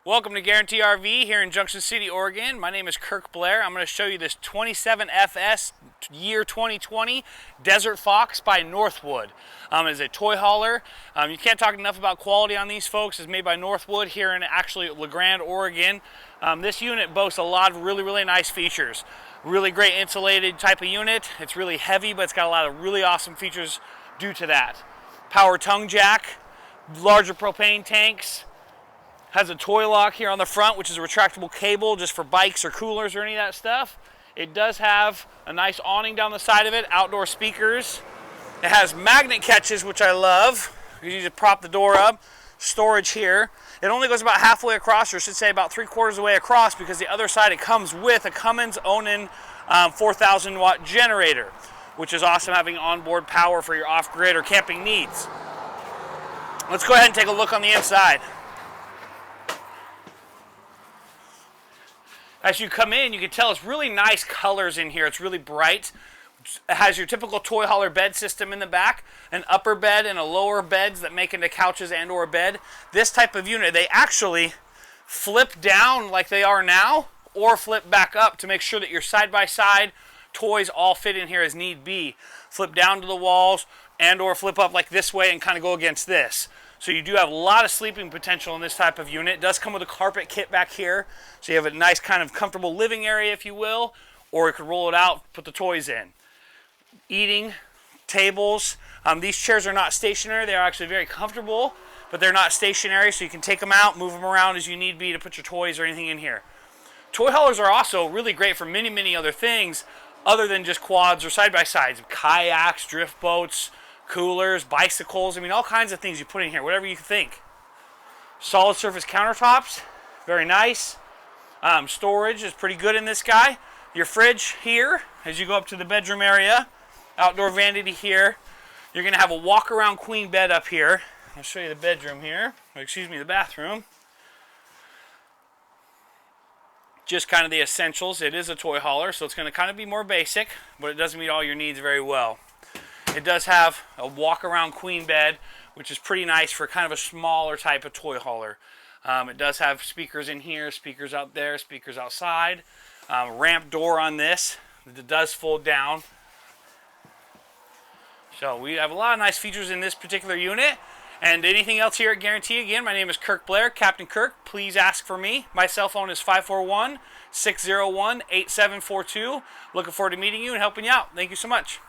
Welcome to Guaranty RV here in Junction City, Oregon. My name is Kirk Blair. I'm going to show you this 27FS year 2020 Desert Fox by Northwood. It's a toy hauler. You can't talk enough about quality on these folks. It's made by Northwood here in actually La Grande, Oregon. This unit boasts a lot of really nice features. Really great insulated type of unit. It's really heavy, but it's got a lot of really awesome features due to that. Power tongue jack, larger propane tanks. Has a toy lock here on the front, which is a retractable cable just for bikes or coolers or any of that stuff. It does have a nice awning down the side of it, outdoor speakers. It has magnet catches, which I love. You just prop the door up. Storage here. It only goes about halfway across, or I should say about 3/4 of the way across, because the other side it comes with a Cummins Onan 4,000 watt generator, which is awesome, having onboard power for your off-grid or camping needs. Let's go ahead and take a look on the inside. As you come in, you can tell it's really nice colors in here. It's really bright. It has your typical toy hauler bed system in the back, an upper bed and a lower beds that make into couches and or bed. This type of unit, they actually flip down like they are now, or flip back up to make sure that your side-by-side toys all fit in here as need be. Flip down to the walls and or flip up like this way and kind of go against this. So you do have a lot of sleeping potential in this type of unit. It does come with a carpet kit back here, so you have a nice kind of comfortable living area, if you will, or you could roll it out, put the toys in. Eating tables. These chairs are not stationary. They are actually very comfortable, but they're not stationary, so you can take them out, move them around as you need be to put your toys or anything in here. Toy haulers are also really great for many other things other than just quads or side-by-sides. Kayaks, drift boats, coolers, bicycles, I mean all kinds of things you put in here, whatever you think. Solid surface countertops, very nice. Storage is pretty good in this guy. Your fridge here, as you go up to the bedroom area, outdoor vanity here. You're going to have a walk-around queen bed up here. I'll show you the bedroom here, or excuse me, the bathroom. Just kind of the essentials. It is a toy hauler, so it's going to kind of be more basic, but it does meet all your needs very well. It does have a walk-around queen bed, which is pretty nice for kind of a smaller type of toy hauler. It does have speakers in here, speakers out there, speakers outside. Ramp door on this. It does fold down. So we have a lot of nice features in this particular unit. And anything else here at Guarantee, again, my name is Kirk Blair, Captain Kirk. Please ask for me. My cell phone is 541-601-8742. Looking forward to meeting you and helping you out. Thank you so much.